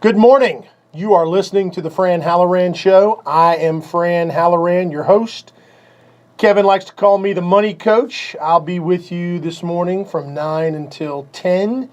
Good morning. You are listening to the Fran Halloran Show. I am Fran Halloran, your host. Kevin likes to call me the Money Coach. I'll be with you this morning from 9 until 10.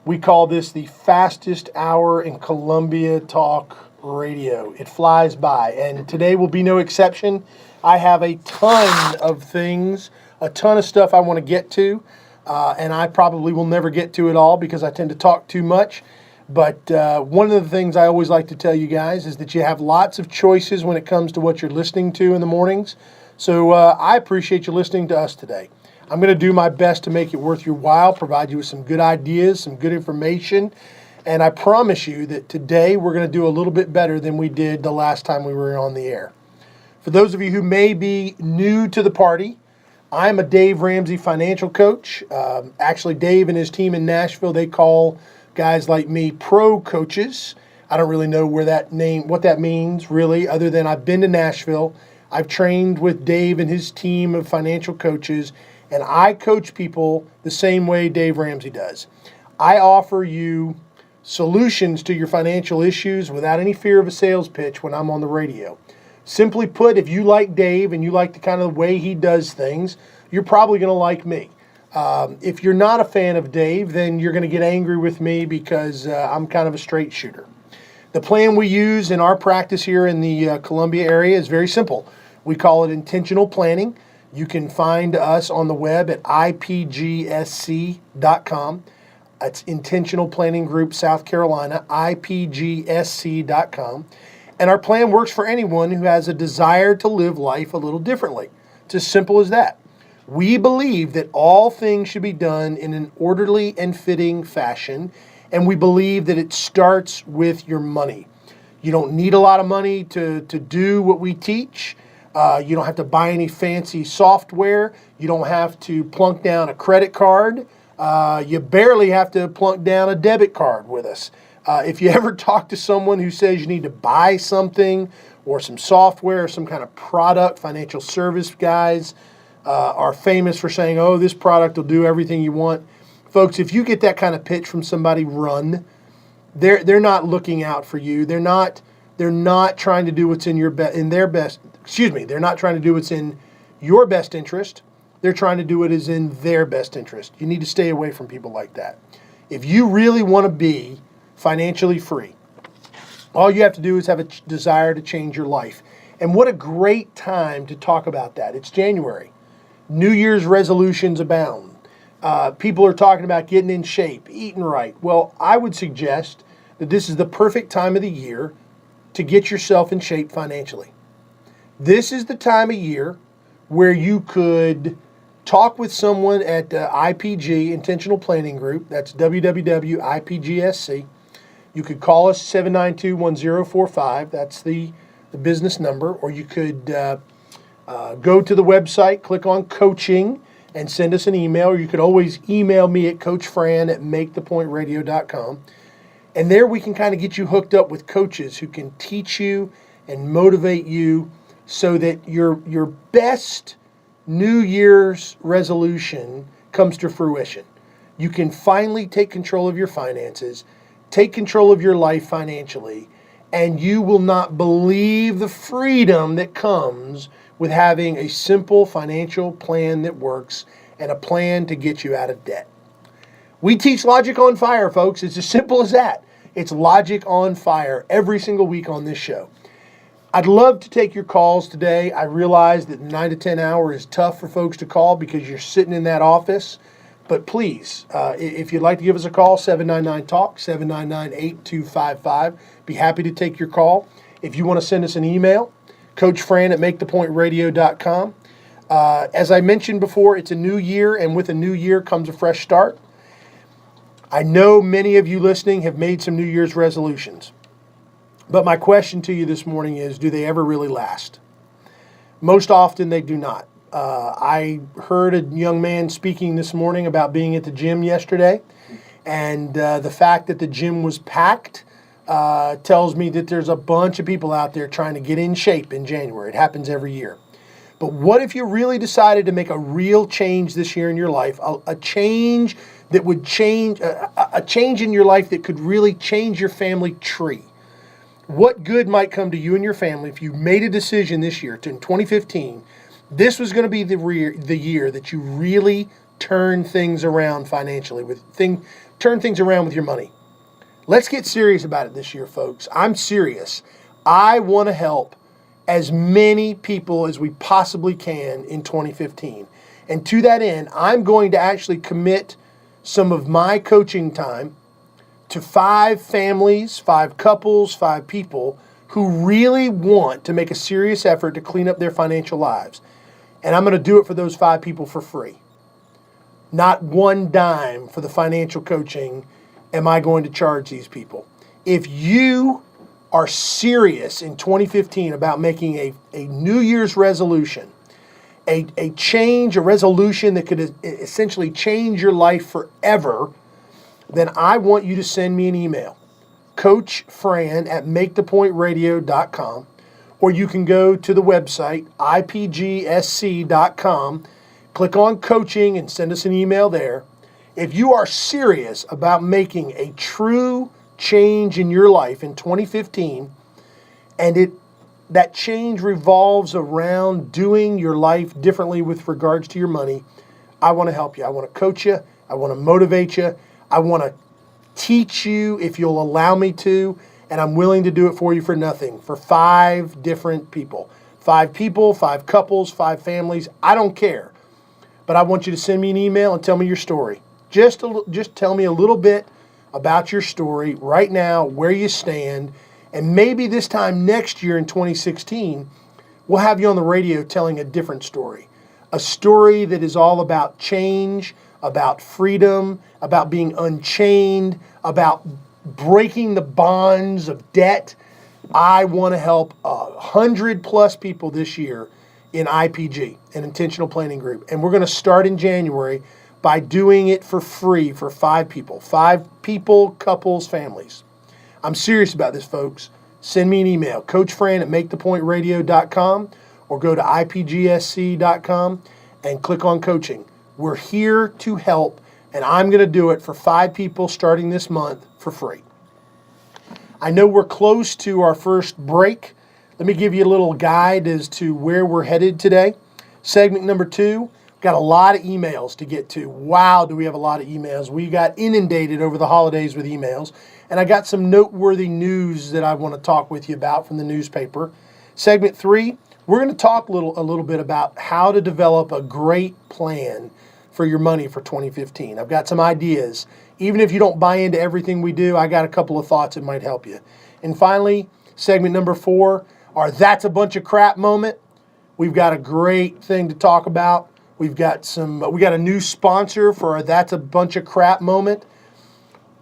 We call this the fastest hour in Columbia Talk Radio. It flies by, and today will be no exception. I have a ton of things, a ton of stuff I want to get to, and I probably will never get to it all because I tend to talk too much. But one of the things I always like to tell you guys is that you have lots of choices when it comes to what you're listening to in the mornings. So I appreciate you listening to us today. I'm going to do my best to make it worth your while, provide you with some good ideas, some good information. And I promise you that today we're going to do a little bit better than we did the last time we were on the air. For those of you who may be new to the party, I'm a Dave Ramsey financial coach. Actually, Dave and his team in Nashville, they call guys like me pro coaches. I don't really know what that means really, other than I've been to Nashville. I've trained with Dave and his team of financial coaches, and I coach people the same way Dave Ramsey does. I offer you solutions to your financial issues without any fear of a sales pitch when I'm on the radio. Simply put, if you like Dave and you like the kind of way he does things, you're probably going to like me. If you're not a fan of Dave, then you're going to get angry with me because I'm kind of a straight shooter. The plan we use in our practice here in the Columbia area is very simple. We call it intentional planning. You can find us on the web at ipgsc.com. It's Intentional Planning Group South Carolina, ipgsc.com. And our plan works for anyone who has a desire to live life a little differently. It's as simple as that. We believe that all things should be done in an orderly and fitting fashion, and we believe that it starts with your money. You don't need a lot of money to do what we teach. You don't have to buy any fancy software. You don't have to plunk down a credit card. You barely have to plunk down a debit card with us. If you ever talk to someone who says you need to buy something or some software or some kind of product, financial service guys are famous for saying, oh, this product will do everything you want. Folks, if you get that kind of pitch from somebody, run. They're not looking out for you. They're not trying to do what's in their best. They're not trying to do what's in your best interest. They're trying to do what is in their best interest. You need to stay away from people like that. If you really want to be financially free, all you have to do is have a desire to change your life. And what a great time to talk about that. It's January. New Year's resolutions abound. People are talking about getting in shape, eating right. Well, I would suggest that this is the perfect time of the year to get yourself in shape financially. This is the time of year where you could talk with someone at IPG, Intentional Planning Group. That's www.ipgsc. You could call us 792-1045. That's the business number. Or you could go to the website, click on coaching, and send us an email. Or you could always email me at coachfran@makethepointradio.com. And there we can kind of get you hooked up with coaches who can teach you and motivate you so that your best New Year's resolution comes to fruition. You can finally take control of your finances, take control of your life financially, and you will not believe the freedom that comes with having a simple financial plan that works and a plan to get you out of debt. We teach Logic on Fire, folks. It's as simple as that. It's Logic on Fire every single week on this show. I'd love to take your calls today. I realize that 9 to 10 hour is tough for folks to call because you're sitting in that office. But please, if you'd like to give us a call, 799-TALK, 799-8255. Be happy to take your call. If you want to send us an email, coachfran@makethepointradio.com. As I mentioned before, it's a new year, and with a new year comes a fresh start. I know many of you listening have made some New Year's resolutions. But my question to you this morning is, do they ever really last? Most often they do not. I heard a young man speaking this morning about being at the gym yesterday, and the fact that the gym was packed tells me that there's a bunch of people out there trying to get in shape in January. It happens every year. But what if you really decided to make a real change this year in your life, a change that would change, a change in your life that could really change your family tree. What good might come to you and your family if you made a decision this year, in 2015, this was going to be the year that you really turn things around financially, turn things around with your money. Let's get serious about it this year, folks. I'm serious. I want to help as many people as we possibly can in 2015. And to that end, I'm going to actually commit some of my coaching time to 5 families, 5 couples, 5 people who really want to make a serious effort to clean up their financial lives. And I'm going to do it for those 5 people for free. Not one dime for the financial coaching am I going to charge these people. If you are serious in 2015 about making a New Year's resolution, a resolution that could essentially change your life forever, then I want you to send me an email, coachfran@makethepointradio.com, or you can go to the website, ipgsc.com, click on coaching and send us an email there. If you are serious about making a true change in your life in 2015, and that change revolves around doing your life differently with regards to your money, I want to help you. I want to coach you. I want to motivate you. I want to teach you if you'll allow me to, and I'm willing to do it for you for nothing, for 5 different people. 5 people, 5 couples, 5 families, I don't care. But I want you to send me an email and tell me your story. Just tell me a little bit about your story right now, where you stand, and maybe this time next year in 2016, we'll have you on the radio telling a different story. A story that is all about change, about freedom, about being unchained, about breaking the bonds of debt. I want to help 100+ people this year in IPG, an intentional planning group. And we're going to start in January by doing it for free for 5 people. 5 people, couples, families. I'm serious about this, folks. Send me an email, coachfran@makethepointradio.com, or go to ipgsc.com and click on coaching. We're here to help, and I'm going to do it for 5 people starting this month for free. I know we're close to our first break. Let me give you a little guide as to where we're headed today. Segment number 2, got a lot of emails to get to. Wow, do we have a lot of emails. We got inundated over the holidays with emails, and I got some noteworthy news that I want to talk with you about from the newspaper. Segment 3, we're going to talk a little bit about how to develop a great plan for your money for 2015. I've got some ideas. Even if you don't buy into everything we do, I got a couple of thoughts that might help you. And finally, segment number 4, our That's a Bunch of Crap moment. We've got a great thing to talk about. We got a new sponsor for our That's a Bunch of Crap moment.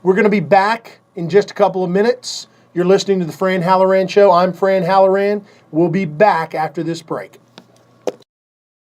We're going to be back in just a couple of minutes. You're listening to the Fran Halloran Show. I'm Fran Halloran. We'll be back after this break.